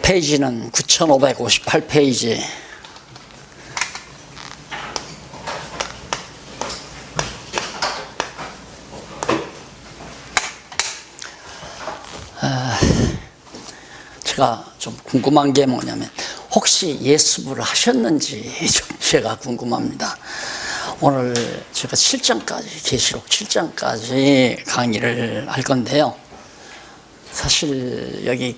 페이지는 9558페이지. 제가 좀 궁금한 게 뭐냐면 혹시 예습을 하셨는지 좀 제가 궁금합니다. 오늘 제가 7장까지, 계시록 7장까지 강의를 할 건데요. 사실 여기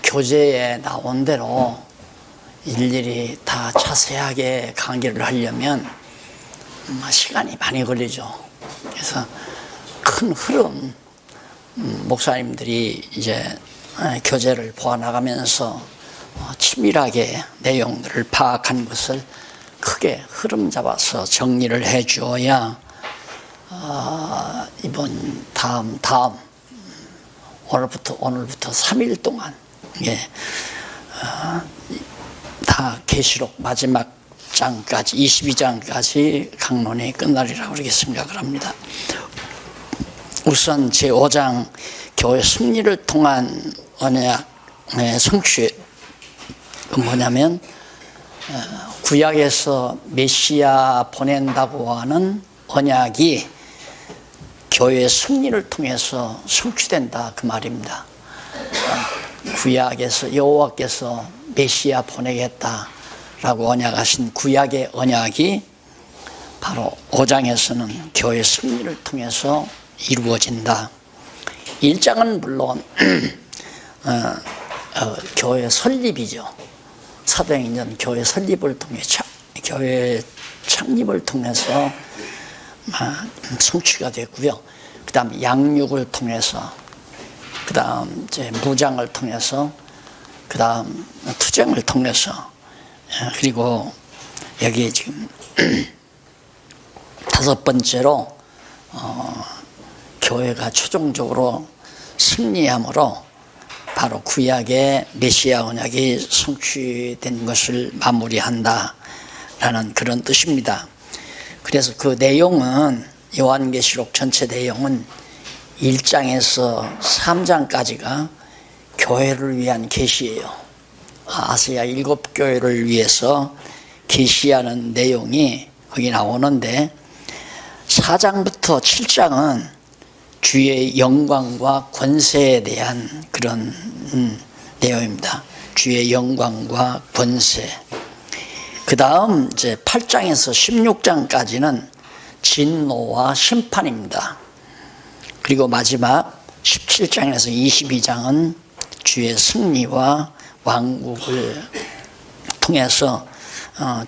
교재에 나온 대로 일일이 다 자세하게 강의를 하려면 시간이 많이 걸리죠. 그래서 큰 흐름, 목사님들이 이제 교재를 보아나가면서 치밀하게 내용들을 파악한 것을 크게 흐름 잡아서 정리를 해 주어야 이번 다음 오늘부터 3일 동안 다 계시록 마지막 장까지 22장까지 강론이 끝나리라고 그렇게 생각을 합니다. 우선 제5장 교회 승리를 통한 언약의 성취, 뭐냐면 구약에서 메시아 보낸다고 하는 언약이 교회의 승리를 통해서 성취된다, 그 말입니다. 구약에서 여호와께서 메시아 보내겠다라고 언약하신 구약의 언약이 바로 5장에서는 교회의 승리를 통해서 이루어진다. 1장은 물론 교회 설립이죠. 사도행전 교회 설립을 통해 교회 창립을 통해서 성취가 됐고요. 그 다음 양육을 통해서, 그 다음 이제 무장을 통해서, 그 다음 투쟁을 통해서, 그리고 여기 지금 다섯 번째로 교회가 최종적으로 승리함으로 바로 구약의 메시아 언약이 성취된 것을 마무리한다라는 그런 뜻입니다. 그래서 그 내용은 요한계시록 전체 내용은 1장에서 3장까지가 교회를 위한 계시예요. 아시아 7교회를 위해서 계시하는 내용이 거기 나오는데 4장부터 7장은 주의 영광과 권세에 대한 그런 내용입니다. 주의 영광과 권세. 그 다음 이제 8장에서 16장까지는 진노와 심판입니다. 그리고 마지막 17장에서 22장은 주의 승리와 왕국을 통해서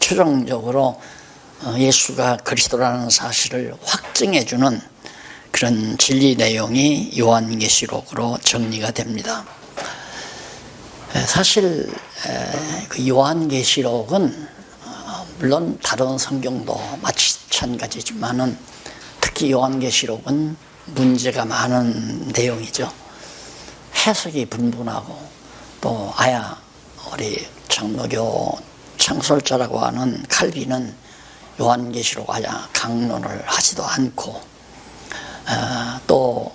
최종적으로 예수가 그리스도라는 사실을 확증해주는 그런 진리 내용이 요한계시록으로 정리가 됩니다. 사실 그 요한계시록은 물론 다른 성경도 마찬가지지만은 특히 요한계시록은 문제가 많은 내용이죠. 해석이 분분하고 또 우리 장로교 창설자라고 하는 칼빈은 요한계시록 강론을 하지도 않고 또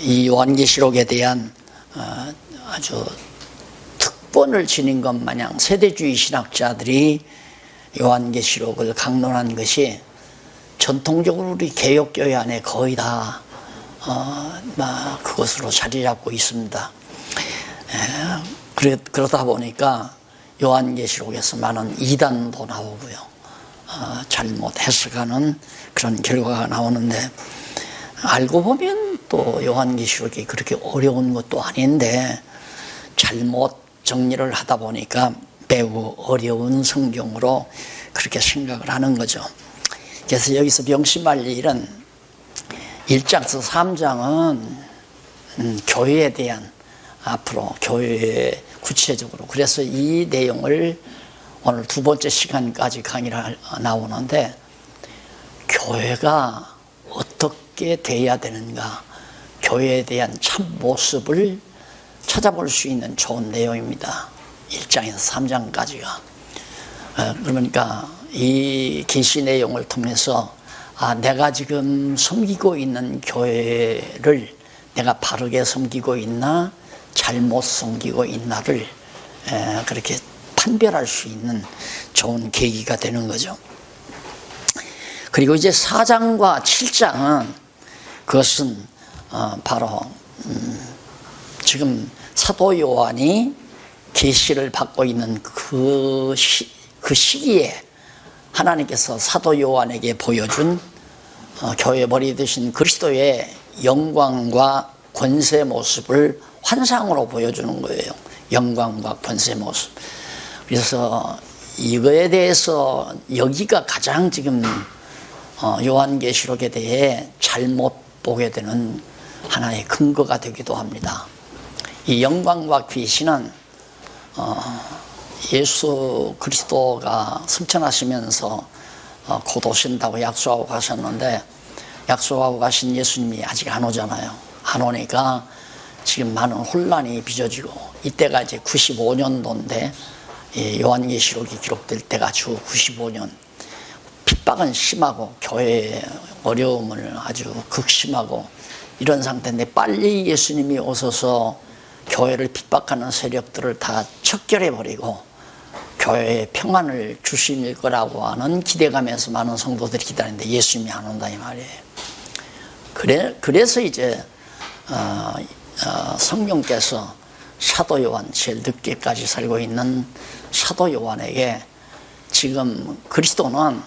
이 요한계시록에 대한 아주 특본을 지닌 것 마냥 세대주의 신학자들이 요한계시록을 강론한 것이 전통적으로 우리 개혁교회 안에 거의 다 그것으로 자리 잡고 있습니다. 그러다 보니까 요한계시록에서 많은 이단도 나오고요. 잘못 해석하는 그런 결과가 나오는데 알고 보면 또 요한계시록이 그렇게 어려운 것도 아닌데 잘못 정리를 하다 보니까 매우 어려운 성경으로 그렇게 생각을 하는 거죠. 그래서 여기서 명심할 일은 1장에서 3장은 교회에 대한 앞으로 교회 구체적으로, 그래서 이 내용을 오늘 두 번째 시간까지 강의를 나오는데 교회가 어떻게 돼야 되는가, 교회에 대한 참 모습을 찾아볼 수 있는 좋은 내용입니다. 1장에서 3장까지가. 그러니까 이 계시 내용을 통해서 내가 지금 섬기고 있는 교회를 내가 바르게 섬기고 있나, 잘못 섬기고 있나를 그렇게 판별할 수 있는 좋은 계기가 되는 거죠. 그리고 이제 4장과 7장은 그것은 바로 지금 사도 요한이 계시를 받고 있는 그 시기에 하나님께서 사도 요한에게 보여준 교회 머리 되신 그리스도의 영광과 권세 모습을 환상으로 보여주는 거예요. 영광과 권세 모습. 그래서 이거에 대해서 여기가 가장 지금 요한계시록에 대해 잘못 보게 되는 하나의 근거가 되기도 합니다. 이 영광과 귀신은 예수 그리스도가 승천하시면서 곧 오신다고 약속하고 가셨는데 약속하고 가신 예수님이 아직 안 오잖아요. 안 오니까 지금 많은 혼란이 빚어지고 이때가 이제 95년도인데 요한계시록이 기록될 때가 주 95년. 핍박은 심하고 교회의 어려움을 아주 극심하고 이런 상태인데 빨리 예수님이 오셔서 교회를 핍박하는 세력들을 다 척결해버리고 교회에 평안을 주실 거라고 하는 기대감에서 많은 성도들이 기다리는데 예수님이 안 온다 이 말이에요. 그래서 이제 성령께서 사도 요한, 제일 늦게까지 살고 있는 사도 요한에게 지금 그리스도는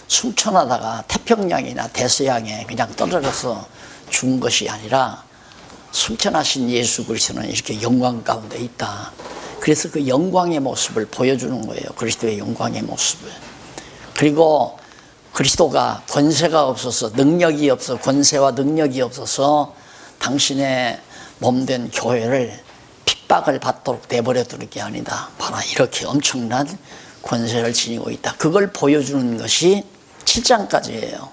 승천하다가 태평양이나 대서양에 그냥 떨어져서 죽은 것이 아니라 승천하신 예수 그리스도는 이렇게 영광 가운데 있다. 그래서 그 영광의 모습을 보여주는 거예요. 그리스도의 영광의 모습을. 그리고 그리스도가 권세가 없어서 능력이 없어 권세와 능력이 없어서 당신의 몸된 교회를 핍박을 받도록 내버려 두는 게 아니다. 바로 이렇게 엄청난 권세를 지니고 있다. 그걸 보여주는 것이 7장까지예요.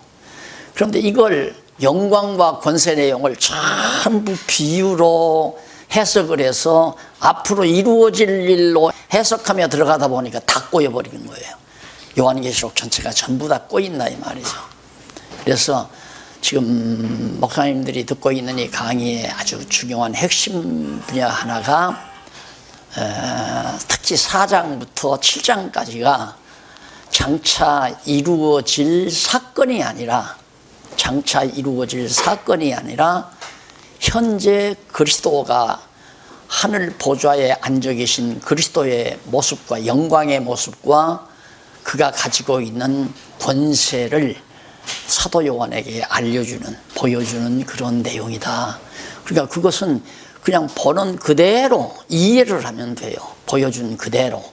그런데 이걸 영광과 권세 내용을 전부 비유로 해석을 해서 앞으로 이루어질 일로 해석하며 들어가다 보니까 다 꼬여버리는 거예요. 요한계시록 전체가 전부 다 꼬인다 이 말이죠. 그래서 지금 목사님들이 듣고 있는 이 강의의 아주 중요한 핵심 분야 하나가 특히 4장부터 7장까지가 장차 이루어질 사건이 아니라 현재 그리스도가 하늘 보좌에 앉아 계신 그리스도의 모습과 영광의 모습과 그가 가지고 있는 권세를 사도 요한에게 보여주는 그런 내용이다. 그러니까 그것은 그냥 보는 그대로 이해를 하면 돼요. 보여준 그대로.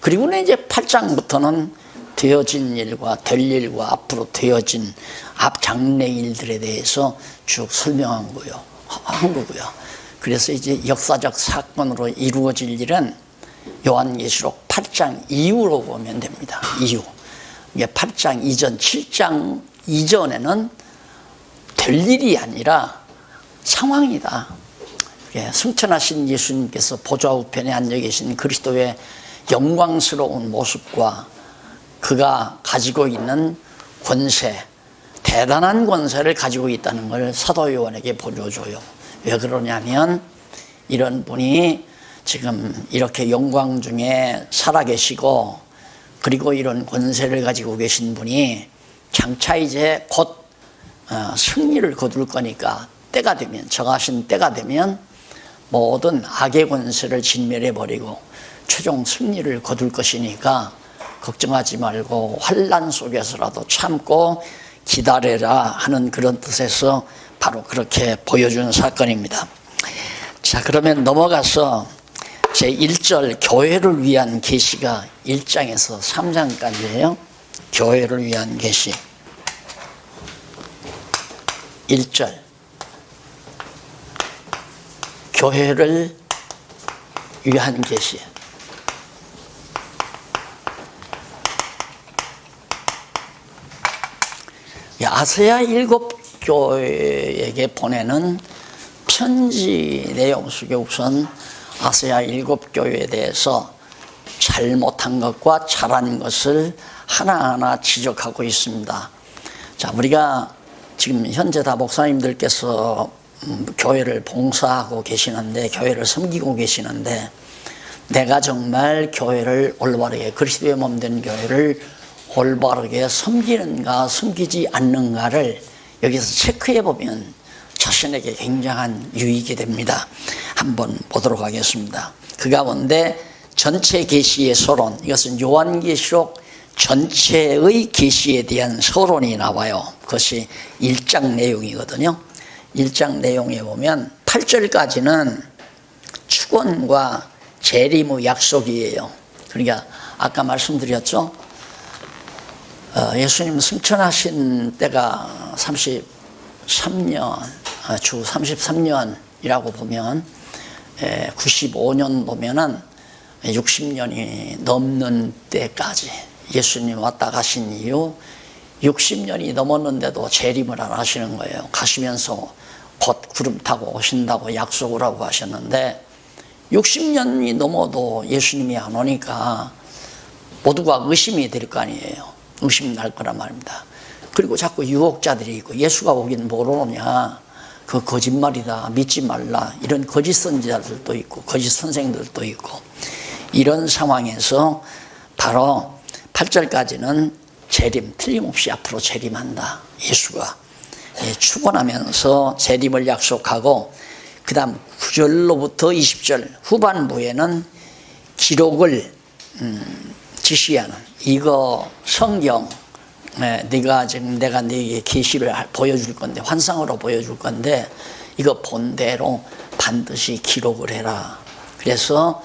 그리고는 이제 8장부터는 되어진 일과 될 일과 앞으로 되어진 앞 장래 일들에 대해서 쭉 설명한 거고요. 그래서 이제 역사적 사건으로 이루어질 일은 요한계시록 8장 이후로 보면 됩니다. 이후. 이게 8장 이전, 7장 이전에는 될 일이 아니라 상황이다. 승천하신 예수님께서 보좌 우편에 앉아 계신 그리스도의 영광스러운 모습과 그가 가지고 있는 권세, 대단한 권세를 가지고 있다는 걸 사도 요한에게 보여줘요. 왜 그러냐면 이런 분이 지금 이렇게 영광 중에 살아계시고 그리고 이런 권세를 가지고 계신 분이 장차 이제 곧 승리를 거둘 거니까 때가 되면, 정하신 때가 되면 모든 악의 권세를 진멸해버리고 최종 승리를 거둘 것이니까 걱정하지 말고 환난 속에서라도 참고 기다려라 하는 그런 뜻에서 바로 그렇게 보여주는 사건입니다. 자, 그러면 넘어가서 제1절 교회를 위한 계시가 1장에서 3장까지예요. 교회를 위한 계시 1절 교회를 위한 계시. 아시아 7교회에게 보내는 편지 내용 속에 우선 아시아 7교회에 대해서 잘못한 것과 잘한 것을 하나하나 지적하고 있습니다. 자, 우리가 지금 현재 다 목사님들께서 교회를 봉사하고 계시는데, 교회를 섬기고 계시는데, 내가 정말 교회를 올바르게, 그리스도의 몸 된 교회를 올바르게 섬기는가 섬기지 않는가를 여기서 체크해 보면 자신에게 굉장한 유익이 됩니다. 한번 보도록 하겠습니다. 그 가운데 전체 계시의 서론, 이것은 요한계시록 전체의 계시에 대한 서론이 나와요. 그것이 1장 내용이거든요. 1장 내용에 보면 8절까지는 축원과 재림의 약속이에요. 그러니까 아까 말씀드렸죠. 예수님 승천하신 때가 33년, 주 33년이라고 보면 95년 보면은 60년이 넘는 때까지 예수님 왔다 가신 이후 60년이 넘었는데도 재림을 안 하시는 거예요. 가시면서 곧 구름 타고 오신다고 약속을 하고 하셨는데 60년이 넘어도 예수님이 안 오니까 모두가 의심이 될 거 아니에요. 의심이 날 거란 말입니다. 그리고 자꾸 유혹자들이 있고 예수가 오긴 뭘 오느냐, 그 거짓말이다, 믿지 말라, 이런 거짓 선지자들도 있고 거짓 선생들도 있고, 이런 상황에서 바로 8절까지는 재림, 틀림없이 앞으로 재림한다. 예수가 축원하면서 재림을 약속하고, 그 다음 9절로부터 20절 후반부에는 기록을 지시하는, 이거 성경, 네가 지금 내가 네게 계시를 보여줄 건데, 환상으로 보여줄 건데 이거 본대로 반드시 기록을 해라. 그래서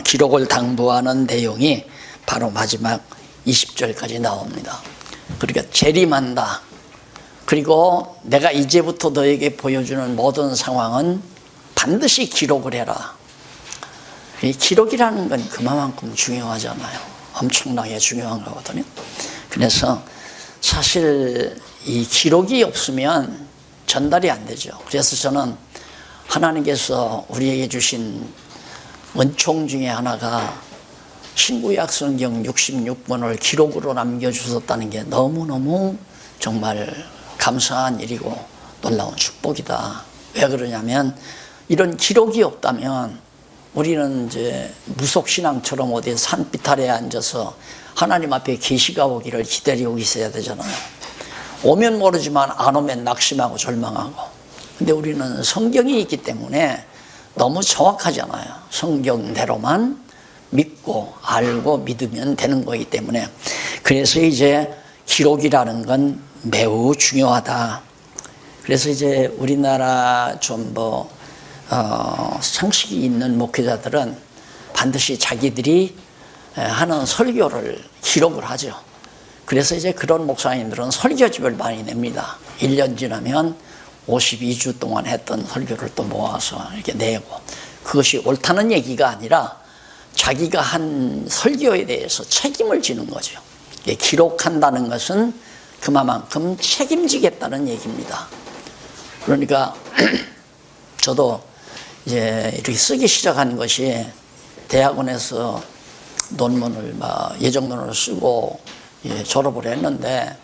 기록을 당부하는 내용이 바로 마지막 20절까지 나옵니다. 그러니까 재림한다. 그리고 내가 이제부터 너에게 보여주는 모든 상황은 반드시 기록을 해라. 이 기록이라는 건 그만큼 중요하잖아요. 엄청나게 중요한 거거든요. 그래서 사실 이 기록이 없으면 전달이 안 되죠. 그래서 저는 하나님께서 우리에게 주신 은총 중에 하나가 신구약 성경 66권을 기록으로 남겨주셨다는 게 너무너무 정말 감사한 일이고 놀라운 축복이다. 왜 그러냐면 이런 기록이 없다면 우리는 이제 무속신앙처럼 어디 산비탈에 앉아서 하나님 앞에 계시가 오기를 기다리고 있어야 되잖아요. 오면 모르지만 안 오면 낙심하고 절망하고. 근데 우리는 성경이 있기 때문에 너무 정확하잖아요. 성경대로만 믿고 알고 믿으면 되는 거기 때문에. 그래서 이제 기록이라는 건 매우 중요하다. 그래서 이제 우리나라 좀 상식이 있는 목회자들은 반드시 자기들이 하는 설교를 기록을 하죠. 그래서 이제 그런 목사님들은 설교집을 많이 냅니다. 1년 지나면 52주 동안 했던 설교를 또 모아서 이렇게 내고, 그것이 옳다는 얘기가 아니라 자기가 한 설교에 대해서 책임을 지는 거죠. 기록한다는 것은 그만큼 책임지겠다는 얘기입니다. 그러니까 저도 이제 이렇게 쓰기 시작한 것이 대학원에서 논문을 예정 논문을 쓰고 졸업을 했는데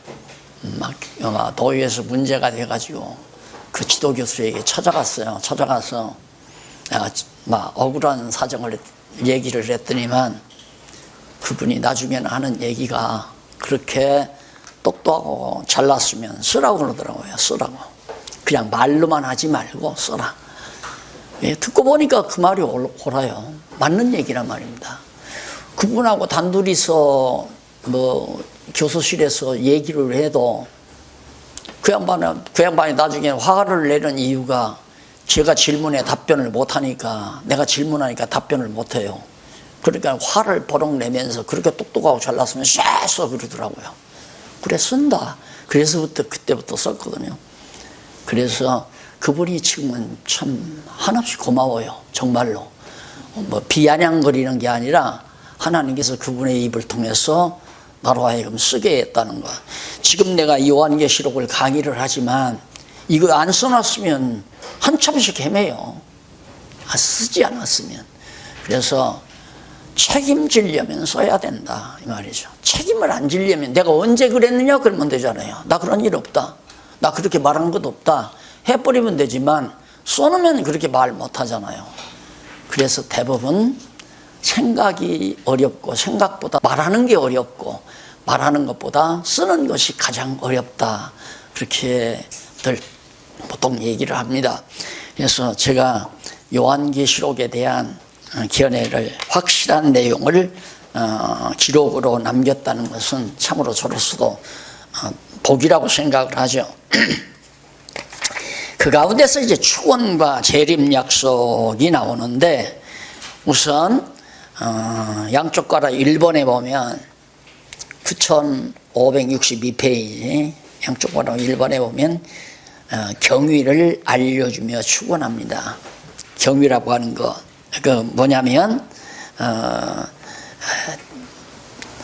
막 도의에서 문제가 돼가지고 그 지도 교수에게 찾아갔어요. 찾아가서 막 억울한 사정을 얘기를 했더니만 그분이 나중에는 하는 얘기가 그렇게 똑똑하고 잘났으면 쓰라고 그러더라고요. 쓰라고. 그냥 말로만 하지 말고 써라. 듣고 보니까 그 말이 옳아요. 맞는 얘기란 말입니다. 그분하고 단둘이서 교수실에서 얘기를 해도 그 양반이 나중에 화를 내는 이유가 제가 질문에 답변을 못하니까, 내가 질문하니까 답변을 못해요. 그러니까 화를 버럭 내면서 그렇게 똑똑하고 잘났으면 쎄써 그러더라고요. 그래 쓴다. 그때부터 썼거든요. 그래서 그분이 지금은 참 한없이 고마워요. 정말로. 비아냥거리는 게 아니라 하나님께서 그분의 입을 통해서 나로 하여금 쓰게 했다는 거. 지금 내가 요한계시록을 강의를 하지만 이거 안 써놨으면 한참씩 헤매요. 쓰지 않았으면. 그래서 책임지려면 써야 된다 이 말이죠. 책임을 안 지려면 내가 언제 그랬느냐 그러면 되잖아요. 나 그런 일 없다. 나 그렇게 말한 것 없다. 해버리면 되지만 써놓으면 그렇게 말 못하잖아요. 그래서 대부분 생각이 어렵고 생각보다 말하는 게 어렵고 말하는 것보다 쓰는 것이 가장 어렵다. 그렇게들 보통 얘기를 합니다. 그래서 제가 요한계시록에 대한 견해를 확실한 내용을 기록으로 남겼다는 것은 참으로 저로서도 복이라고 생각을 하죠. 그 가운데서 이제 축원과 재림 약속이 나오는데 우선 양쪽 가라 1번에 보면 9562페이지 양쪽 가라 1번에 보면 경위를 알려주며 축원합니다. 경위라고 하는 거 그 뭐냐면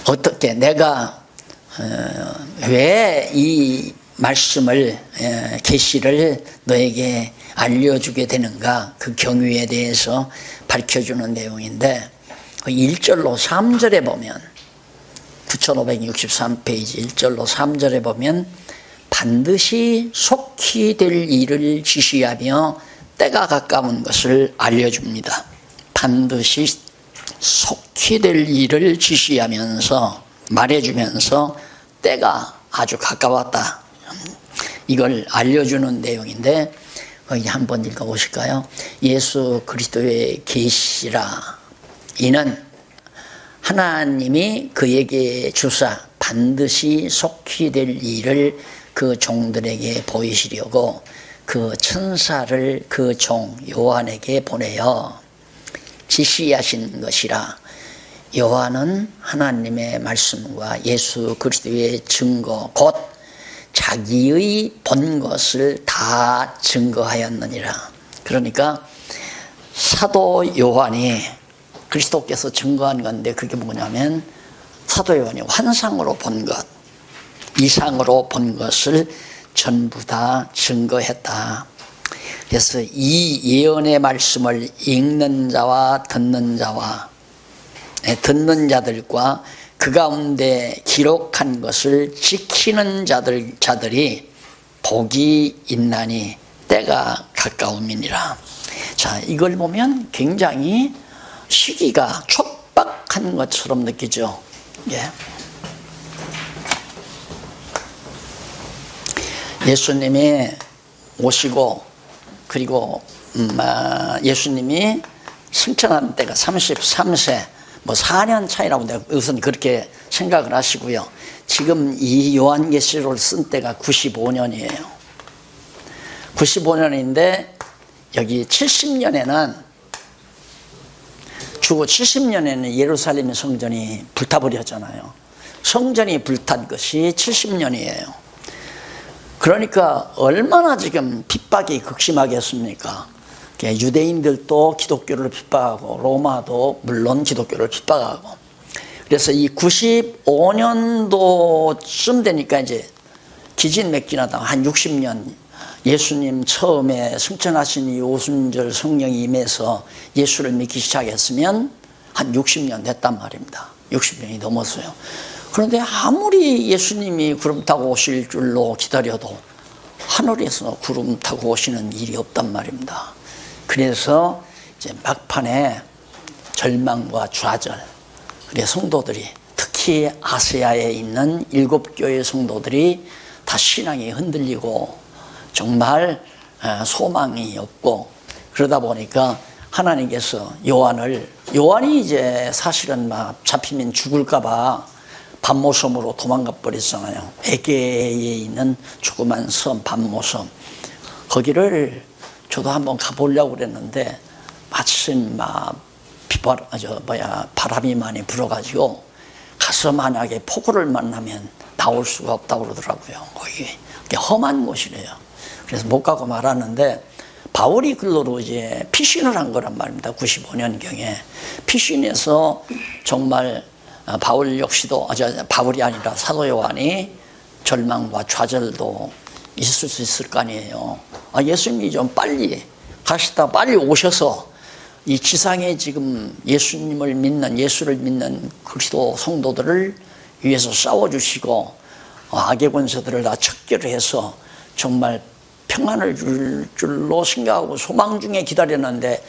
어떻게 내가 왜 이 말씀을 계시를 너에게 알려주게 되는가 그 경위에 대해서 밝혀주는 내용인데 1절로 3절에 보면 9563페이지 1절로 3절에 보면 반드시 속히 될 일을 지시하며 때가 가까운 것을 알려줍니다. 반드시 속히 될 일을 지시하면서 말해주면서 때가 아주 가까웠다. 이걸 알려주는 내용인데 여기 한번 읽어보실까요? 예수 그리스도의 계시라. 이는 하나님이 그에게 주사 반드시 속히 될 일을 그 종들에게 보이시려고 그 천사를 그 종 요한에게 보내어 지시하신 것이라. 요한은 하나님의 말씀과 예수 그리스도의 증거 곧 자기의 본 것을 다 증거하였느니라. 그러니까 사도 요한이 그리스도께서 증거한 건데 그게 뭐냐면 사도 요한이 환상으로 본 것, 이상으로 본 것을 전부 다 증거했다. 그래서 이 예언의 말씀을 읽는 자와 듣는 자들과 그 가운데 기록한 것을 지키는 자들이 복이 있나니 때가 가까움이니라. 자, 이걸 보면 굉장히 시기가 촉박한 것처럼 느끼죠. 예. 예수님이 오시고 그리고 예수님이 승천한 때가 33세 뭐 4년 차이라고 내가 우선 그렇게 생각을 하시고요. 지금 이 요한계시록을 쓴 때가 95년이에요. 95년인데 여기 70년에는 주고 70년에는 예루살렘 성전이 불타버렸잖아요. 성전이 불탄 것이 70년이에요. 그러니까 얼마나 지금 핍박이 극심하겠습니까? 유대인들도 기독교를 핍박하고 로마도 물론 기독교를 핍박하고 그래서 이 95년도쯤 되니까 이제 기진맥진하다 한 60년 예수님 처음에 승천하신 이 오순절 성령이 임해서 예수를 믿기 시작했으면 한 60년 됐단 말입니다. 60년이 넘었어요. 그런데 아무리 예수님이 구름 타고 오실 줄로 기다려도 하늘에서 구름 타고 오시는 일이 없단 말입니다. 그래서 이제 막판에 절망과 좌절, 그래 성도들이 특히 아시아에 있는 7교회 성도들이 다 신앙이 흔들리고 정말 소망이 없고 그러다 보니까 하나님께서 요한이 이제 사실은 막 잡히면 죽을까봐 반모섬으로 도망가 버렸잖아요. 에게에 있는 조그만 섬 반모섬 거기를 저도 한번 가보려고 그랬는데 마침 바람이 많이 불어가지고 가서 만약에 폭우를 만나면 나올 수가 없다고 그러더라고요. 거기 험한 곳이래요. 그래서 못 가고 말았는데 바울이 글로로 이제 피신을 한 거란 말입니다. 95년경에 피신해서 정말 바울 역시도 바울이 아니라 사도 요한이 절망과 좌절도 있을 수 있을 거 아니에요. 예수님이 좀 빨리 가시다 빨리 오셔서 이 지상에 지금 예수를 믿는 그리스도 성도들을 위해서 싸워주시고 악의 권세들을 다 척결해서 정말 평안을 줄 줄로 생각하고 소망 중에 기다렸는데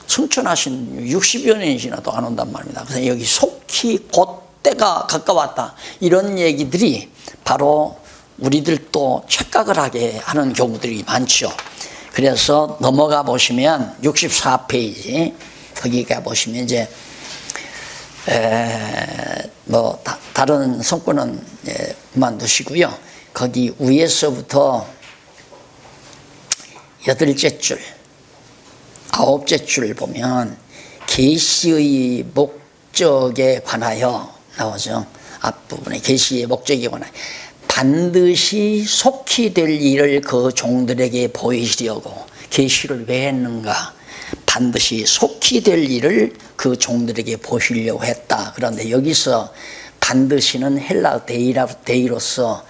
승천하신 60여 년이 지나도 안 온단 말입니다. 그래서 여기 속히 곧 때가 가까웠다, 이런 얘기들이 바로 우리들도 착각을 하게 하는 경우들이 많죠. 그래서 넘어가 보시면 64페이지 거기 가 보시면 이제 다른 성구는 그만두시고요. 거기 위에서부터 8째 줄, 9째 줄 보면 계시의 목적에 관하여 나오죠. 앞부분에 계시의 목적에 관하여 반드시 속히 될 일을 그 종들에게 보이시려고 계시를 왜 했는가? 반드시 속히 될 일을 그 종들에게 보시려고 했다. 그런데 여기서 반드시는 헬라 데이로서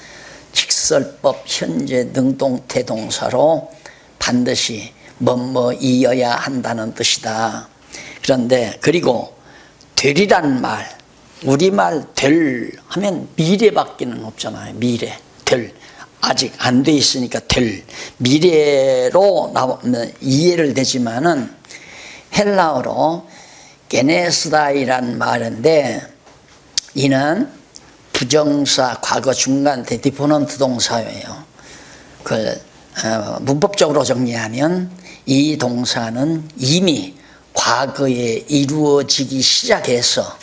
직설법 현재 능동태 동사로 반드시 뭐뭐이어야 한다는 뜻이다. 그런데 그리고 되리란 말, 우리말 될 하면 미래밖에는 없잖아요. 미래, 될, 아직 안 돼 있으니까 될, 미래로 나오면 이해를 되지만은 헬라어로 게네스다이란 말인데 이는 부정사 과거 중간태 디포넌트 동사예요. 문법적으로 정리하면 이 동사는 이미 과거에 이루어지기 시작해서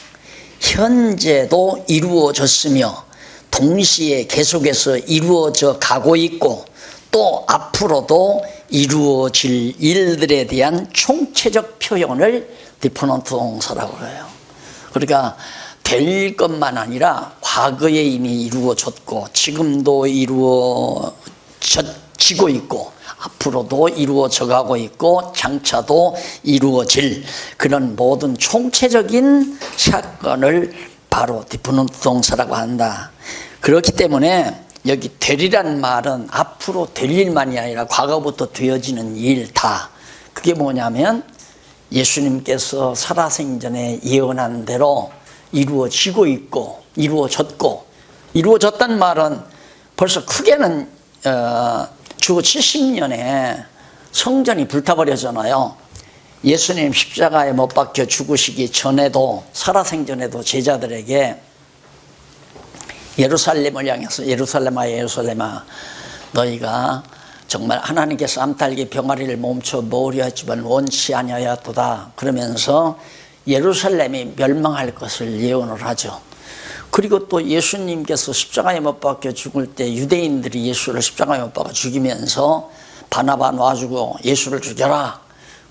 현재도 이루어졌으며 동시에 계속해서 이루어져 가고 있고 또 앞으로도 이루어질 일들에 대한 총체적 표현을 디포넌트 동사라고 해요. 그러니까 될 것만 아니라 과거에 이미 이루어졌고 지금도 이루어지고 있고 앞으로도 이루어져 가고 있고 장차도 이루어질 그런 모든 총체적인 사건을 바로 디포넌트 동사라고 한다. 그렇기 때문에 여기 되리란 말은 앞으로 될 일만이 아니라 과거부터 되어지는 일 다. 그게 뭐냐면 예수님께서 살아생전에 예언한 대로 이루어지고 있고 이루어졌단 말은 벌써 크게는 주후 70년에 성전이 불타버렸잖아요. 예수님 십자가에 못 박혀 죽으시기 전에도 살아생전에도 제자들에게 예루살렘을 향해서 예루살렘아 너희가 정말 하나님께서 암탉이 병아리를 멈춰 모으려 했지만 원치 아니하였도다 그러면서 예루살렘이 멸망할 것을 예언을 하죠. 그리고 또 예수님께서 십자가에 못 박혀 죽을 때 유대인들이 예수를 십자가에 못 박아 죽이면서 바나바 놔주고 예수를 죽여라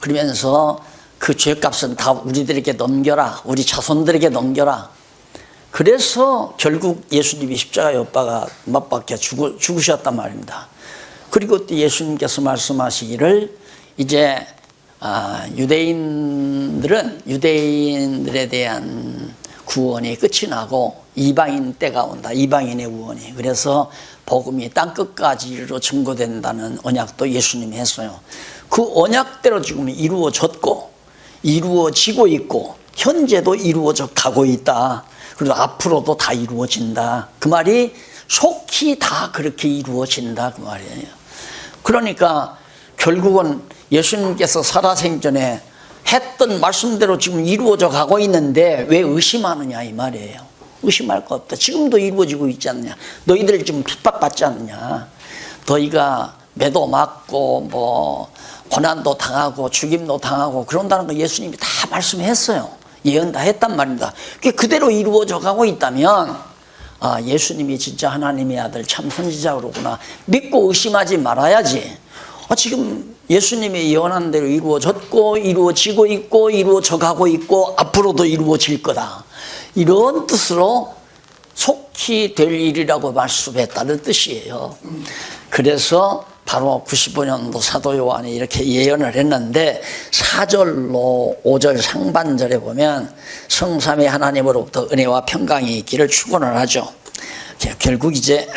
그러면서 그 죄값은 다 우리들에게 넘겨라, 우리 자손들에게 넘겨라. 그래서 결국 예수님이 십자가에 못 박혀 죽으셨단 말입니다. 그리고 또 예수님께서 말씀하시기를 이제 유대인들에 대한 구원이 끝이 나고 이방인 때가 온다. 이방인의 구원이. 그래서 복음이 땅끝까지로 증거된다는 언약도 예수님이 했어요. 그 언약대로 지금 이루어졌고 이루어지고 있고 현재도 이루어져 가고 있다. 그리고 앞으로도 다 이루어진다. 그 말이 속히 다 그렇게 이루어진다 그 말이에요. 그러니까 결국은 예수님께서 살아생전에 했던 말씀대로 지금 이루어져 가고 있는데 왜 의심하느냐 이 말이에요. 의심할 거 없다. 지금도 이루어지고 있지 않느냐. 너희들 지금 핍박받지 않느냐. 너희가 매도 맞고 고난도 당하고 죽임도 당하고 그런다는 거 예수님이 다 말씀했어요. 예언 다 했단 말입니다. 그게 그대로 이루어져 가고 있다면 예수님이 진짜 하나님의 아들 참 선지자로구나 믿고 의심하지 말아야지. 지금 예수님이 예언한 대로 이루어졌고 이루어지고 있고 이루어져 가고 있고 앞으로도 이루어질 거다. 이런 뜻으로 속히 될 일이라고 말씀했다는 뜻이에요. 그래서 바로 95년도 사도 요한이 이렇게 예언을 했는데 4절로 5절 상반절에 보면 성삼위 하나님으로부터 은혜와 평강이 있기를 축원을 하죠. 결국 이제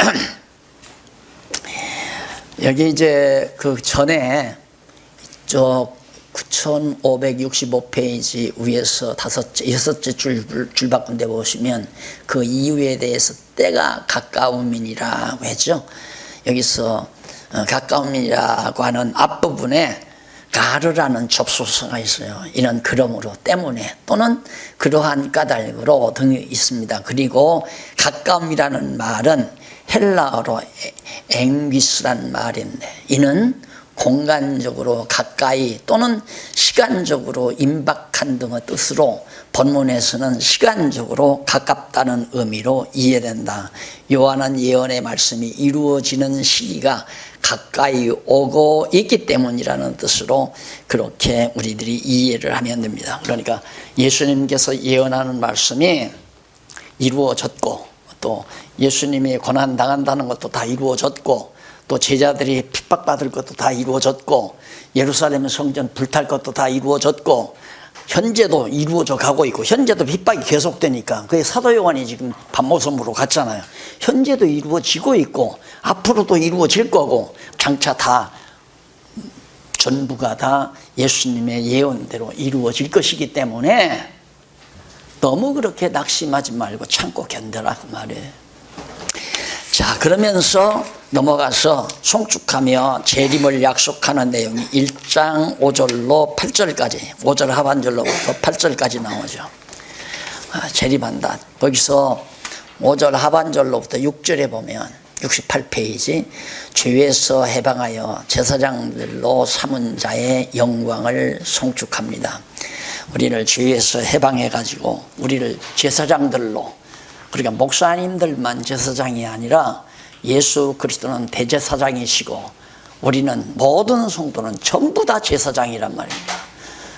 여기 이제 그 전에 저 9565페이지 위에서 여섯째 줄 바꾼 데 보시면 그 이유에 대해서 때가 가까움이니라고 했죠. 여기서 가까움이라고 하는 앞부분에 가르라는 접속사가 있어요. 이는 그러므로 때문에 또는 그러한 까닭으로 등이 있습니다. 그리고 가까움이라는 말은 헬라어로 앵귀스란 말인데 이는 공간적으로 가까이 또는 시간적으로 임박한 등의 뜻으로 본문에서는 시간적으로 가깝다는 의미로 이해된다. 요한은 예언의 말씀이 이루어지는 시기가 가까이 오고 있기 때문이라는 뜻으로 그렇게 우리들이 이해를 하면 됩니다. 그러니까 예수님께서 예언하는 말씀이 이루어졌고 또 예수님이 고난당한다는 것도 다 이루어졌고 또 제자들이 핍박받을 것도 다 이루어졌고 예루살렘 성전 불탈 것도 다 이루어졌고 현재도 이루어져 가고 있고 현재도 핍박이 계속되니까 그게 사도 요한이 지금 반모섬으로 갔잖아요. 현재도 이루어지고 있고 앞으로도 이루어질 거고 장차 다 전부가 다 예수님의 예언대로 이루어질 것이기 때문에 너무 그렇게 낙심하지 말고 참고 견뎌라 그 말이에요. 자, 그러면서 넘어가서 송축하며 재림을 약속하는 내용이 1장 5절로 8절까지 5절 하반절로부터 8절까지 나오죠. 재림한다. 거기서 5절 하반절로부터 6절에 보면 68페이지 죄에서 해방하여 제사장들로 삼은 자의 영광을 송축합니다. 우리를 죄에서 해방해가지고 우리를 제사장들로, 그러니까 목사님들만 제사장이 아니라 예수 그리스도는 대제사장이시고 우리는 모든 성도는 전부 다 제사장이란 말입니다.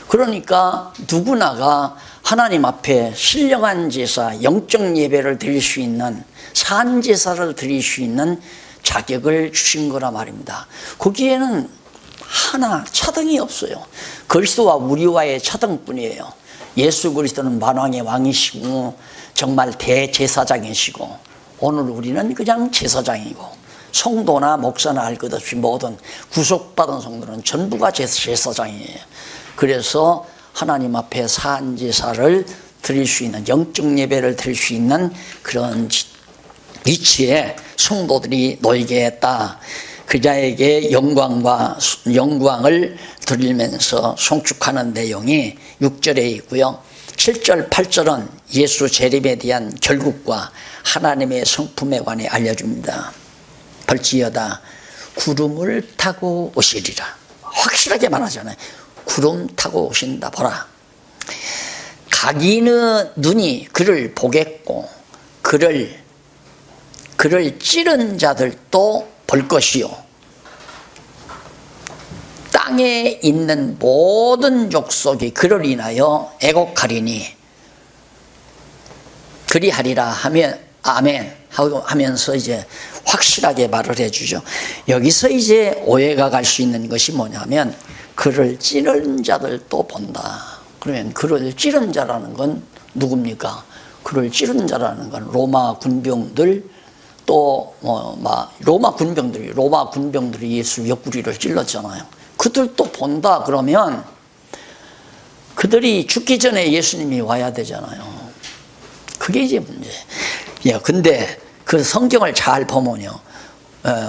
그러니까 누구나가 하나님 앞에 신령한 제사, 영적 예배를 드릴 수 있는 산제사를 드릴 수 있는 자격을 주신 거라 말입니다. 거기에는 하나 차등이 없어요. 그리스도와 우리와의 차등뿐이에요. 예수 그리스도는 만왕의 왕이시고 정말 대제사장이시고 오늘 우리는 그냥 제사장이고 성도나 목사나 할 것 없이 모든 구속받은 성도는 전부가 제사장이에요. 그래서 하나님 앞에 산제사를 드릴 수 있는 영적 예배를 드릴 수 있는 그런 위치에 성도들이 놓이게 했다. 그자에게 영광을 드리면서 송축하는 내용이 6절에 있고요. 7절, 8절은 예수 재림에 대한 결국과 하나님의 성품에 관해 알려줍니다. 벌지어다 구름을 타고 오시리라. 확실하게 말하잖아요. 구름 타고 오신다 보라. 각인의 눈이 그를 보겠고 그를 찌른 자들도 볼 것이요 땅에 있는 모든 족속이 그를 인하여 애곡하리니 그리하리라 하면 아멘 하면서 이제 확실하게 말을 해주죠. 여기서 이제 오해가 갈 수 있는 것이 뭐냐면 그를 찌른 자들도 본다. 그러면 그를 찌른 자라는 건 누굽니까? 그를 찌른 자라는 건 로마 군병들 또 로마 군병들이 예수 옆구리를 찔렀잖아요. 그들도 본다 그러면 그들이 죽기 전에 예수님이 와야 되잖아요. 그게 이제 문제. 예, 근데 그 성경을 잘 보면요.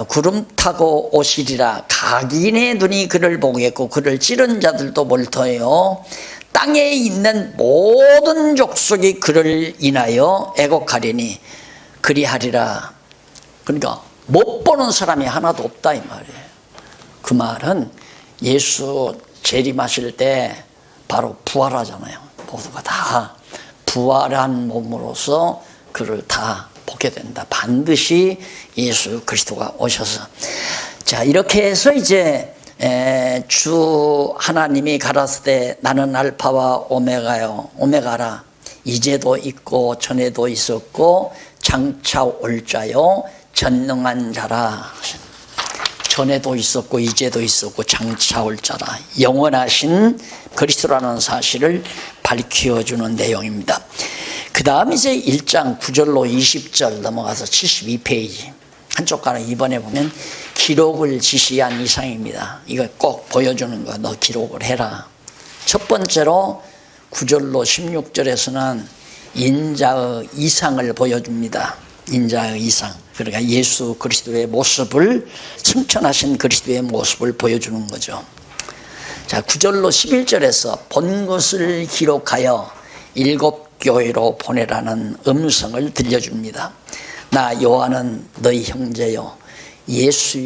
구름 타고 오시리라. 각인의 눈이 그를 보겠고 그를 찌른 자들도 볼 터예요. 땅에 있는 모든 족속이 그를 인하여 애곡하리니 그리하리라. 그러니까 못 보는 사람이 하나도 없다 이 말이에요. 그 말은 예수 재림하실 때 바로 부활하잖아요. 모두가 다 부활한 몸으로서 그를 다 보게 된다. 반드시 예수 그리스도가 오셔서. 자, 이렇게 해서 이제 주 하나님이 가라사 때 나는 알파와 오메가라. 이제도 있고 전에도 있었고 장차 올 자요 전능한 자라. 전에도 있었고 이제도 있었고 장차 올 자라. 영원하신 그리스도라는 사실을 밝혀주는 내용입니다. 그 다음 이제 1장 9절로 20절 넘어가서 72페이지 한쪽 가는 이번에 보면 기록을 지시한 이상입니다. 이거 꼭 보여주는 거 너 기록을 해라. 첫 번째로 9절로 16절에서는 인자의 이상을 보여줍니다. 인자의 이상, 그러니까 예수 그리스도의 모습을, 승천하신 그리스도의 모습을 보여주는 거죠. 자, 9절로 11절에서 본 것을 기록하여 7 교회로 보내라는 음성을 들려줍니다. 나 요한은 너희 형제요, 예수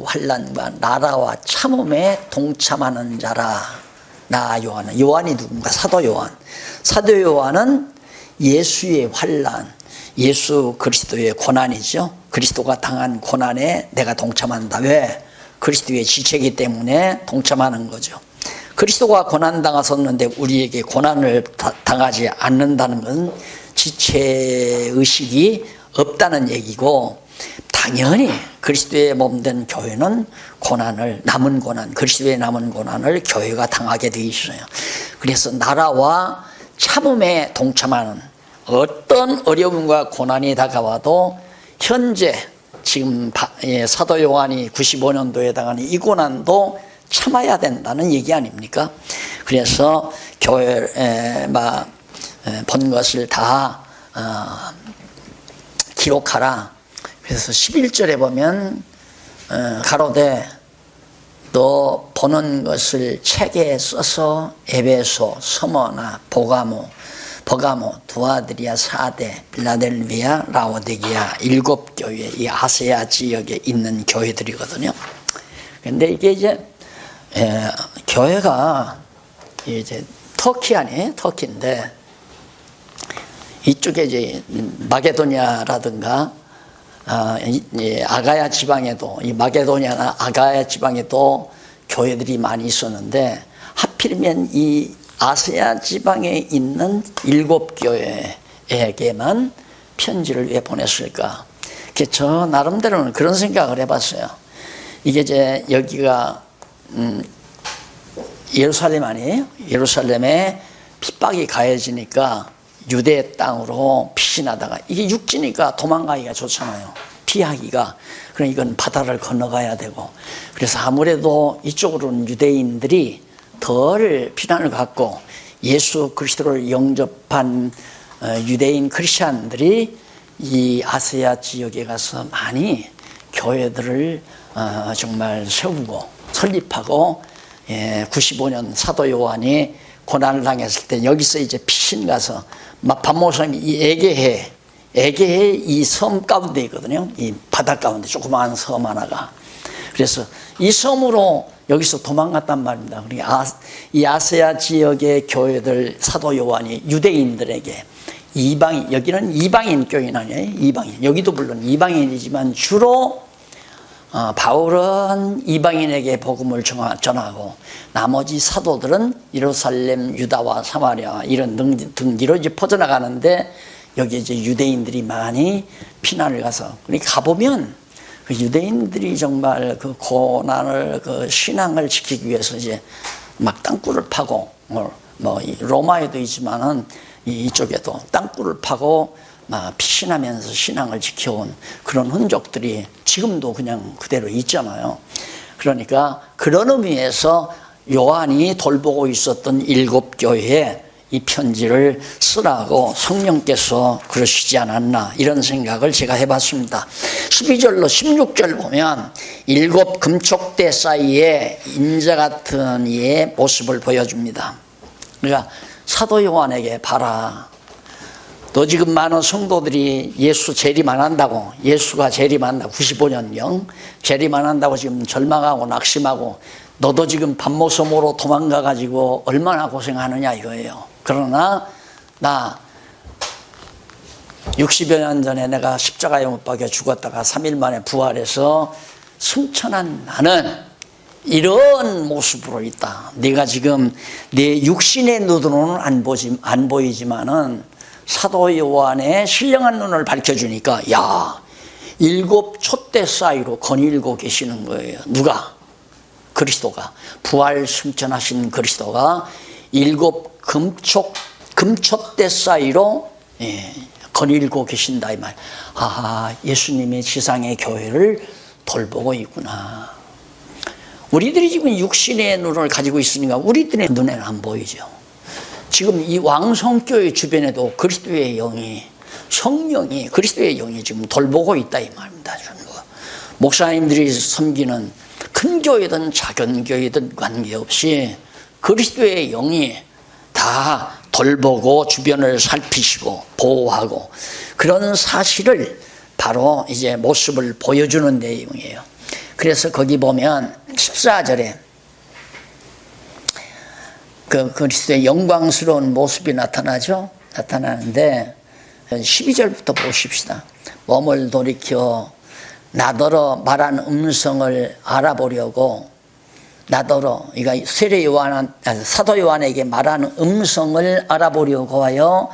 환난과 나라와 참음에 동참하는 자라. 나 요한은, 요한이 누군가? 사도 요한은 예수의 환난, 예수 그리스도의 고난이죠. 그리스도가 당한 고난에 내가 동참한다. 왜? 그리스도의 지체이기 때문에 동참하는 거죠. 그리스도가 고난당하셨는데 우리에게 고난을 당하지 않는다는 건 지체의식이 없다는 얘기고, 당연히 그리스도의 몸된 교회는 그리스도의 남은 고난을 교회가 당하게 되어 있어요. 그래서 나라와 참음에 동참하는, 어떤 어려움과 고난이 다가와도 현재 지금 사도 요한이 95년도에 당하는 이 고난도 참아야 된다는 얘기 아닙니까? 그래서 교회 본 것을 다 기록하라. 그래서 11절에 보면 가로되 너 보는 것을 책에 써서 에베소, 서머나, 버가모, 두아드리아, 사대, 빌라델비아, 라오디게아 7 교회, 이 아시아 지역에 있는 교회들이거든요. 근데 이게 이제 교회가 이제 터키 아니에요? 터키인데 이쪽에 이제 마게도니아라든가 아가야 지방에도, 이 마게도니아나 아가야 지방에도 교회들이 많이 있었는데, 하필이면 이 아시아 지방에 있는 7 교회에게만 편지를 왜 보냈을까? 저 나름대로는 그런 생각을 해봤어요. 이게 이제 여기가 예루살렘 아니에요? 예루살렘에 핍박이 가해지니까 유대 땅으로 피신하다가, 이게 육지니까 도망가기가 좋잖아요. 피하기가. 그럼 이건 바다를 건너가야 되고, 그래서 아무래도 이쪽으로는 유대인들이 덜 피난을 갖고 예수 그리스도를 영접한 유대인 크리스찬들이 이 아시아 지역에 가서 많이 교회들을 정말 세우고 설립하고, 95년 사도 요한이 고난을 당했을 때 여기서 이제 피신 가서 반모섬이 이 에게해 이 섬 가운데 있거든요. 이 바다 가운데 조그마한 섬 하나가. 그래서 이 섬으로 여기서 도망갔단 말입니다. 그러니까 이 아시아 지역의 교회들 사도 요한이 유대인들에게 여기는 이방인 교인 아니에요? 이방인. 여기도 물론 이방인이지만 주로 바울은 이방인에게 복음을 전하고 나머지 사도들은 예루살렘, 유다와 사마리아 이런 등지로 이제 퍼져나가는데, 여기 이제 유대인들이 많이 피난을 가서, 그러니까 가보면 그 유대인들이 정말 그 고난을, 그 신앙을 지키기 위해서 이제 막 땅굴을 파고, 로마에도 있지만은 이쪽에도 땅굴을 파고 막 피신하면서 신앙을 지켜온 그런 흔적들이 지금도 그냥 그대로 있잖아요. 그러니까 그런 의미에서 요한이 돌보고 있었던 7 교회에 이 편지를 쓰라고 성령께서 그러시지 않았나, 이런 생각을 제가 해봤습니다. 12절로 16절 보면 7 금촉대 사이에 인자 같은 이의 모습을 보여줍니다. 그러니까 사도 요한에게 봐라, 너 지금 많은 성도들이 예수 재림안한다고, 예수가 재림한다고 95년경 재림안한다고 지금 절망하고 낙심하고, 너도 지금 반모섬으로 도망가가지고 얼마나 고생하느냐 이거예요. 그러나 나 60여 년 전에 내가 십자가에 못 박혀 죽었다가 3일 만에 부활해서 승천한 나는 이런 모습으로 있다. 네가 지금 내 육신의 눈으로는 안 보이지만은 사도 요한의 신령한 눈을 밝혀주니까, 야, 7 촛대 사이로 거닐고 계시는 거예요. 누가? 그리스도가, 부활 승천하신 그리스도가 7 금촛대 사이로 거닐고 계신다 이 말. 예수님의 지상의 교회를 돌보고 있구나. 우리들이 지금 육신의 눈을 가지고 있으니까 우리들의 눈에는 안 보이죠. 지금 이 왕성교회 주변에도 그리스도의 영이 성령이, 그리스도의 영이 지금 돌보고 있다 이 말입니다. 전부 목사님들이 섬기는 큰 교회든 작은 교회든 관계없이 그리스도의 영이 다 돌보고 주변을 살피시고 보호하고, 그런 사실을 바로 이제 모습을 보여주는 내용이에요. 그래서 거기 보면 14절에 그 그리스도의 영광스러운 모습이 나타나는데 12절부터 보십시다. 몸을 돌이켜 나더러 말한 음성을 알아보려고, 나더러, 그러니까 사도 요한에게 말하는 음성을 알아보려고 하여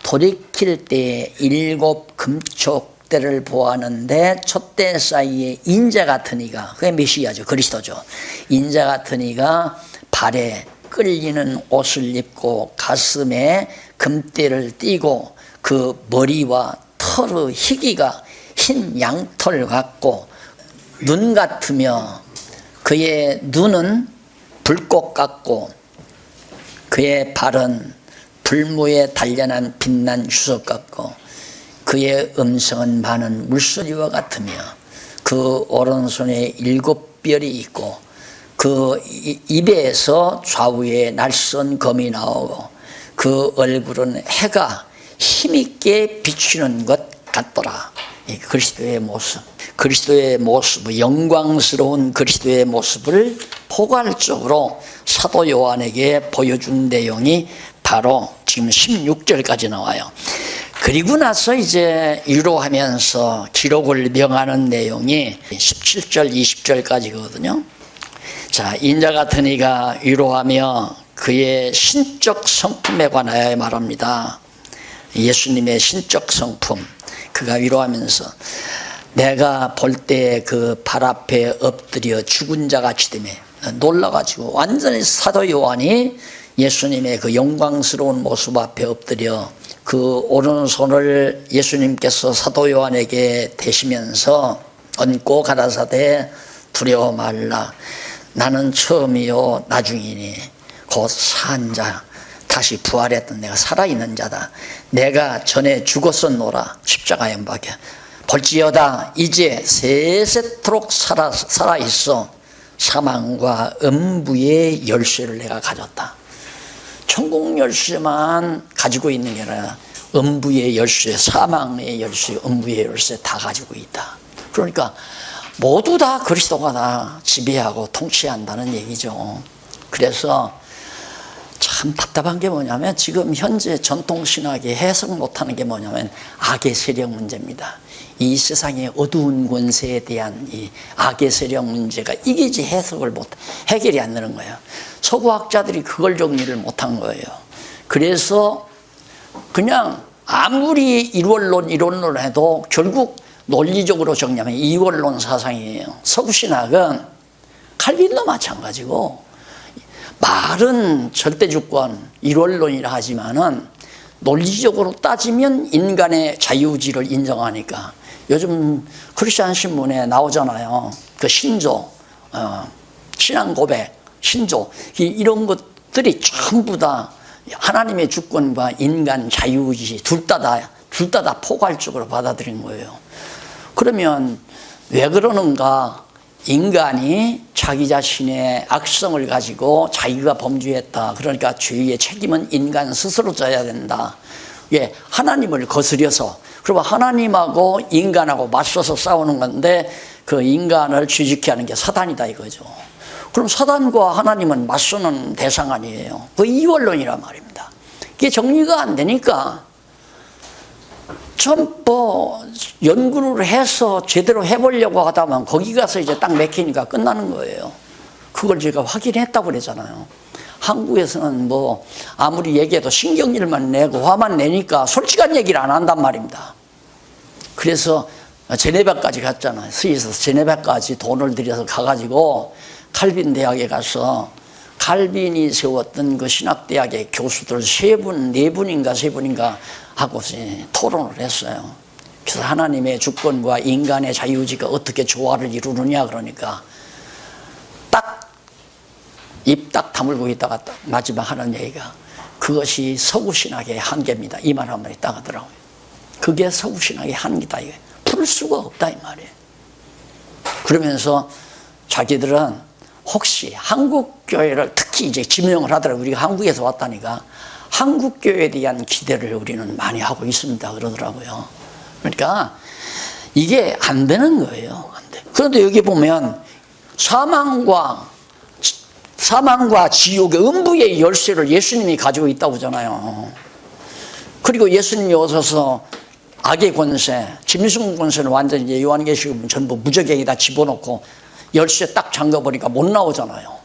돌이킬 때에 7 금촉대를 보았는데 촛대 사이에 인자 같은 이가, 그게 메시아죠, 그리스도죠. 인자 같은 이가 발에 끌리는 옷을 입고 가슴에 금띠를 띠고 그 머리와 털의 희기가 흰 양털 같고 눈 같으며 그의 눈은 불꽃 같고 그의 발은 불무에 단련한 빛난 주석 같고 그의 음성은 많은 물소리와 같으며 그 오른손에 7 뼈리 있고 그 입에서 좌우에 날선 검이 나오고 그 얼굴은 해가 힘있게 비추는 것 같더라. 그리스도의 모습, 그리스도의 모습, 영광스러운 그리스도의 모습을 포괄적으로 사도 요한에게 보여준 내용이 바로 지금 16절까지 나와요. 그리고 나서 이제 위로하면서 기록을 명하는 내용이 17절, 20절까지거든요. 자, 인자 같은 이가 위로하며 그의 신적 성품에 관하여 말합니다. 예수님의 신적 성품, 그가 위로하면서 내가 볼 때 그 발 앞에 엎드려 죽은 자 같이 되며, 놀라가지고 완전히 사도 요한이 예수님의 그 영광스러운 모습 앞에 엎드려 그 오른손을 예수님께서 사도 요한에게 대시면서 얹고 가라사대 두려워 말라. 나는 처음이요 나중이니 곧 산 자, 다시 부활했던 내가 살아있는 자다. 내가 전에 죽었었노라. 십자가에 못 박혀 볼지어다 이제 세세토록 살아있어. 사망과 음부의 열쇠를 내가 가졌다. 천국 열쇠만 가지고 있는 게 아니라 음부의 열쇠, 사망의 열쇠, 음부의 열쇠 다 가지고 있다. 그러니까 모두 다 그리스도가 다 지배하고 통치한다는 얘기죠. 그래서 참 답답한 게 뭐냐면 지금 현재 전통신학이 해석 못하는 게 뭐냐면 악의 세력 문제입니다. 이 세상의 어두운 권세에 대한 이 악의 세력 문제가 이게 이제 해결이 안 되는 거예요. 서구학자들이 그걸 정리를 못한 거예요. 그래서 그냥 아무리 이론을 해도 결국 논리적으로 정리하면 이원론 사상이에요. 서구신학은 칼빈도 마찬가지고 말은 절대주권 이원론이라 하지만은 논리적으로 따지면 인간의 자유의지를 인정하니까 요즘 크리스찬 신문에 나오잖아요. 그 신조, 신앙 고백, 신조 이런 것들이 전부 다 하나님의 주권과 인간 자유의지 둘 다 포괄적으로 받아들인 거예요. 그러면 왜 그러는가? 인간이 자기 자신의 악성을 가지고 자기가 범죄했다. 그러니까 죄의 책임은 인간 스스로 져야 된다. 예, 하나님을 거스려서, 그리고 하나님하고 인간하고 맞서서 싸우는 건데 그 인간을 쥐지게 하는 게 사단이다 이거죠. 그럼 사단과 하나님은 맞서는 대상 아니에요. 그 이원론이란 말입니다. 이게 정리가 안 되니까 좀 연구를 해서 제대로 해보려고 하다만 거기 가서 이제 딱 맥히니까 끝나는 거예요. 그걸 제가 확인했다고 그러잖아요. 한국에서는 아무리 얘기해도 신경질만 내고 화만 내니까 솔직한 얘기를 안 한단 말입니다. 그래서 제네바까지 갔잖아요. 스위스에서 제네바까지 돈을 들여서 가가지고 칼빈 대학에 가서 칼빈이 세웠던 그 신학대학의 교수들 4분인가 하고 토론을 했어요. 그래서 하나님의 주권과 인간의 자유의지가 어떻게 조화를 이루느냐 그러니까 입 딱 다물고 있다가 마지막 하는 얘기가 그것이 서구신학의 한계입니다. 이 말 한마디 딱 하더라고요. 그게 서구신학의 한계다. 풀 수가 없다 이 말이에요. 그러면서 자기들은 혹시 한국교회를 특히 이제 지명을 하더라고요. 우리가 한국에서 왔다니까 한국교회에 대한 기대를 우리는 많이 하고 있습니다 그러더라고요. 그러니까 이게 안 되는 거예요. 안 돼. 그런데 여기 보면 사망과 지옥의 음부의 열쇠를 예수님이 가지고 있다고 하잖아요. 그리고 예수님이 오셔서 악의 권세, 짐승 권세는 완전히 이제 요한계시록 전부 무적에다 집어넣고 열쇠 딱 잠가버리니까 못 나오잖아요.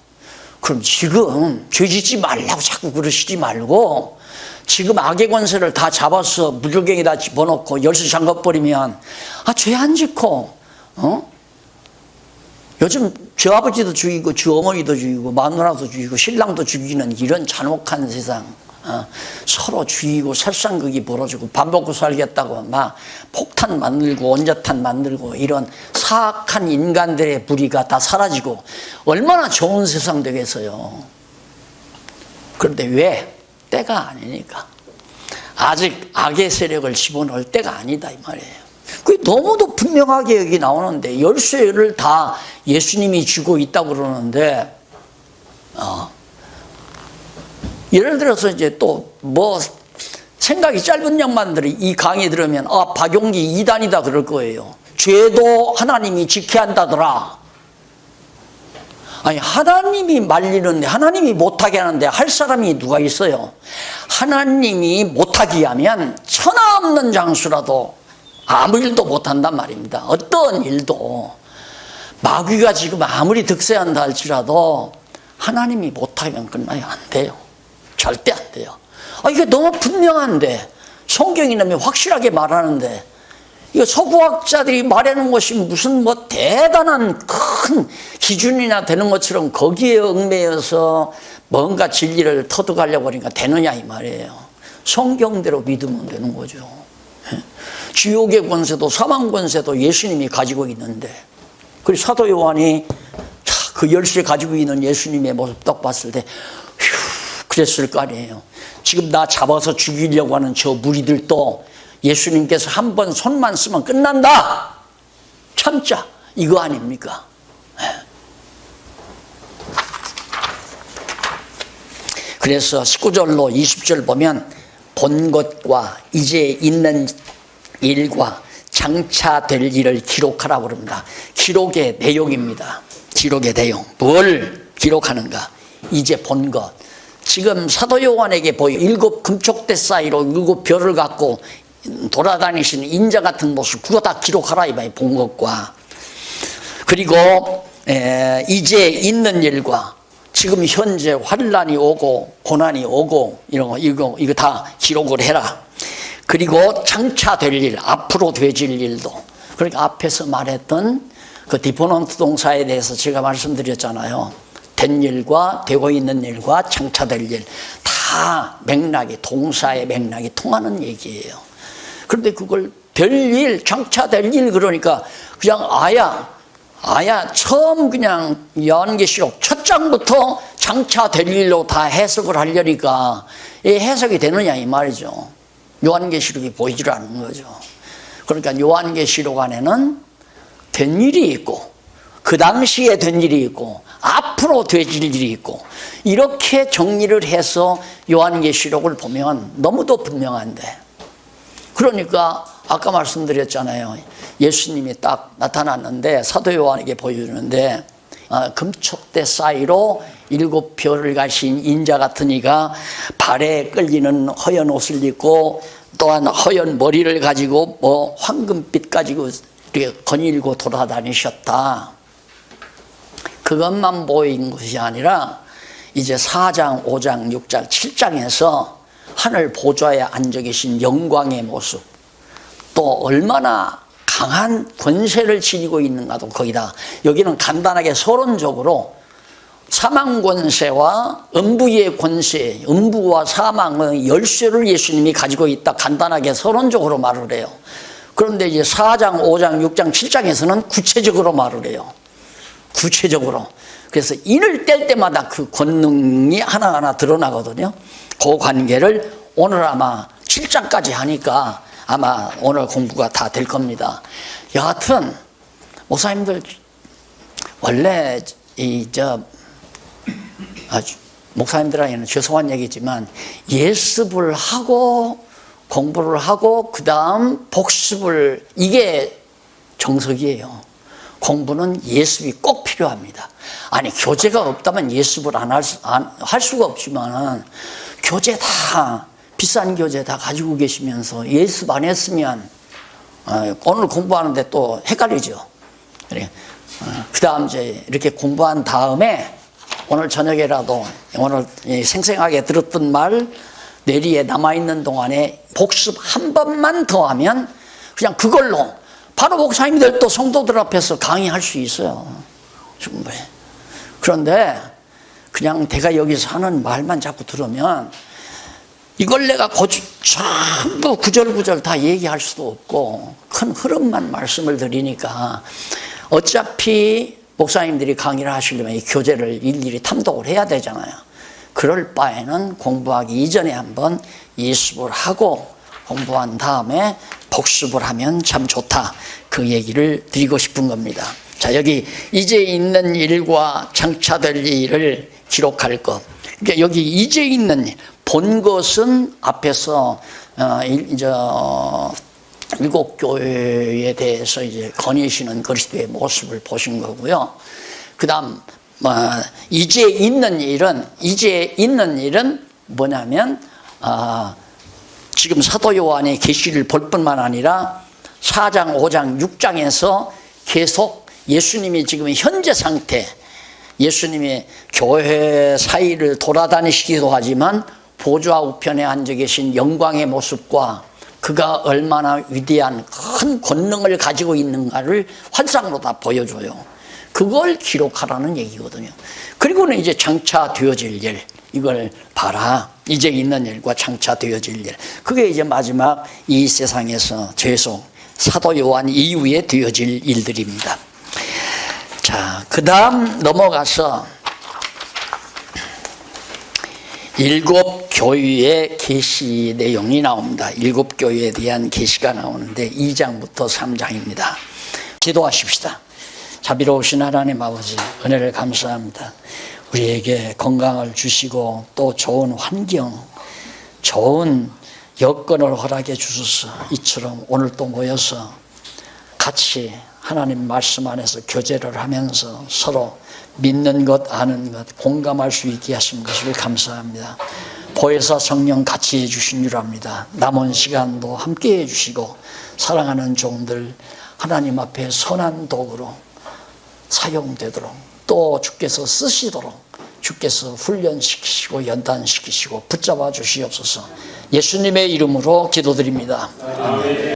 그럼 지금 죄 짓지 말라고 자꾸 그러시지 말고 지금 악의 권세를 다 잡아서 무적에다 집어넣고 열쇠 잠가버리면 죄 안 짓고 요즘 저 아버지도 죽이고 저 어머니도 죽이고 마누라도 죽이고 신랑도 죽이는 이런 잔혹한 세상, 서로 죽이고 살상극이 벌어지고 밥 먹고 살겠다고 막 폭탄 만들고 원자탄 만들고 이런 사악한 인간들의 무리가 다 사라지고 얼마나 좋은 세상 되겠어요. 그런데 왜? 때가 아니니까. 아직 악의 세력을 집어넣을 때가 아니다 이 말이에요. 그게 너무도 분명하게 여기 나오는데 열쇠를 다 예수님이 쥐고 있다고 그러는데 예를 들어서 이제 또 뭐 생각이 짧은 양반들이 이 강의 들으면 박용기 이단이다 그럴 거예요. 죄도 하나님이 지켜야 한다더라. 아니 하나님이 말리는데 하나님이 못하게 하는데 할 사람이 누가 있어요? 하나님이 못하게 하면 천하 없는 장수라도 아무 일도 못한단 말입니다. 어떤 일도. 마귀가 지금 아무리 득세한다 할지라도 하나님이 못하면 끝나요. 안 돼요. 절대 안 돼요. 이게 너무 분명한데 성경이 너무 확실하게 말하는데 이거 서구학자들이 말하는 것이 무슨 뭐 대단한 큰 기준이나 되는 것처럼 거기에 얽매여서 뭔가 진리를 터득하려고 하니까 되느냐 이 말이에요. 성경대로 믿으면 되는 거죠. 지옥의 권세도 사망 권세도 예수님이 가지고 있는데 그리고 사도 요한이 그 열쇠 가지고 있는 예수님의 모습 딱 봤을 때 그랬을 거 아니에요. 지금 나 잡아서 죽이려고 하는 저 무리들도 예수님께서 한 번 손만 쓰면 끝난다. 참자. 이거 아닙니까? 그래서 19절로 20절 보면 본 것과 이제 있는 일과 장차 될 일을 기록하라고 그럽니다. 기록의 내용입니다. 기록의 내용. 뭘 기록하는가? 이제 본 것. 지금 사도 요한에게 보여 7 금촉대 사이로 7 별을 갖고 돌아다니시는 인자 같은 모습 그거 다 기록하라 이 말이에요. 본 것과 그리고 이제 있는 일과 지금 현재 환난이 오고 고난이 오고 이런 거 이거 다 기록을 해라. 그리고 장차 될 일, 앞으로 되질 일도. 그러니까 앞에서 말했던 그 디포넌트 동사에 대해서 제가 말씀드렸잖아요. 된 일과 되고 있는 일과 장차 될 일 다 맥락이 동사의 맥락이 통하는 얘기예요. 그런데 그걸 별일, 장차 될 일 그러니까 그냥 아야 처음 그냥 요한계시록 첫 장부터 장차 될 일로 다 해석을 하려니까 이 해석이 되느냐 이 말이죠. 요한계시록이 보이질 않는 거죠. 그러니까 요한계시록 안에는 된 일이 있고 그 당시에 된 일이 있고 앞으로 될 일이 있고 이렇게 정리를 해서 요한계시록을 보면 너무도 분명한데 그러니까 아까 말씀드렸잖아요. 예수님이 딱 나타났는데 사도 요한에게 보여주는데 금촉대 사이로 7 별을 가신 인자 같은 이가 발에 끌리는 허연 옷을 입고 또한 허연 머리를 가지고 뭐 황금빛 가지고 이렇게 거닐고 돌아다니셨다. 그것만 보인 것이 아니라 이제 4장, 5장, 6장, 7장에서 하늘 보좌에 앉아 계신 영광의 모습 또 얼마나 강한 권세를 지니고 있는가도 거기다 여기는 간단하게 서론적으로 사망 권세와 음부의 권세, 음부와 사망의 열쇠를 예수님이 가지고 있다 간단하게 서론적으로 말을 해요. 그런데 이제 4장, 5장, 6장, 7장에서는 구체적으로 말을 해요. 구체적으로. 그래서 인을 뗄 때마다 그 권능이 하나하나 드러나거든요. 그 관계를 오늘 아마 7장까지 하니까 아마 오늘 공부가 다 될 겁니다. 여하튼 목사님들 원래 목사님들에게는 죄송한 얘기지만 예습을 하고 공부를 하고 그 다음 복습을, 이게 정석이에요. 공부는 예습이 꼭 필요합니다. 아니 교재가 없다면 예습을 할 수가 없지만 교재 다 비싼 교재 다 가지고 계시면서 예습 안 했으면 오늘 공부하는데 또 헷갈리죠. 그 다음 이제 이렇게 공부한 다음에 오늘 저녁에라도 오늘 생생하게 들었던 말 뇌리에 남아있는 동안에 복습 한 번만 더 하면 그냥 그걸로 바로 목사님들 또 성도들 앞에서 강의할 수 있어요. 충분히. 그런데 그냥 내가 여기서 하는 말만 자꾸 들으면 이걸 내가 전부 구절구절 다 얘기할 수도 없고 큰 흐름만 말씀을 드리니까 어차피 목사님들이 강의를 하시려면 이 교재를 일일이 탐독을 해야 되잖아요. 그럴 바에는 공부하기 이전에 한번 예습을 하고 공부한 다음에 복습을 하면 참 좋다. 그 얘기를 드리고 싶은 겁니다. 자, 여기 이제 있는 일과 장차될 일을 기록할 것. 그러니까 여기 이제 있는 일, 본 것은 앞에서 일곱 교회에 대해서 이제 거니시는 그리스도의 모습을 보신 거고요. 그다음 이제 있는 일은 뭐냐면 지금 사도 요한의 계시를 볼 뿐만 아니라 4장, 5장, 6장에서 계속 예수님이 지금 현재 상태, 예수님이 교회 사이를 돌아다니시기도 하지만 보좌 우편에 앉아 계신 영광의 모습과 그가 얼마나 위대한 큰 권능을 가지고 있는가를 환상으로 다 보여줘요. 그걸 기록하라는 얘기거든요. 그리고는 이제 장차 되어질 일, 이걸 봐라. 이제 있는 일과 장차 되어질 일. 그게 이제 마지막 이 세상에서 계속 사도 요한 이후에 되어질 일들입니다. 자, 그 다음 넘어가서 일곱 교회의 계시 내용이 나옵니다. 일곱 교회에 대한 계시가 나오는데 2장부터 3장입니다. 기도하십시다. 자비로우신 하나님 아버지, 은혜를 감사합니다. 우리에게 건강을 주시고 또 좋은 환경, 좋은 여건을 허락해 주셔서 이처럼 오늘 또 모여서 같이 하나님 말씀 안에서 교제를 하면서 서로 믿는 것, 아는 것, 공감할 수 있게 하신 것을 감사합니다. 보혜사 성령 같이 해주신 줄 압니다. 남은 시간도 함께 해주시고 사랑하는 종들 하나님 앞에 선한 도구로 사용되도록 또 주께서 쓰시도록 주께서 훈련시키시고 연단시키시고 붙잡아 주시옵소서. 예수님의 이름으로 기도드립니다. 아멘.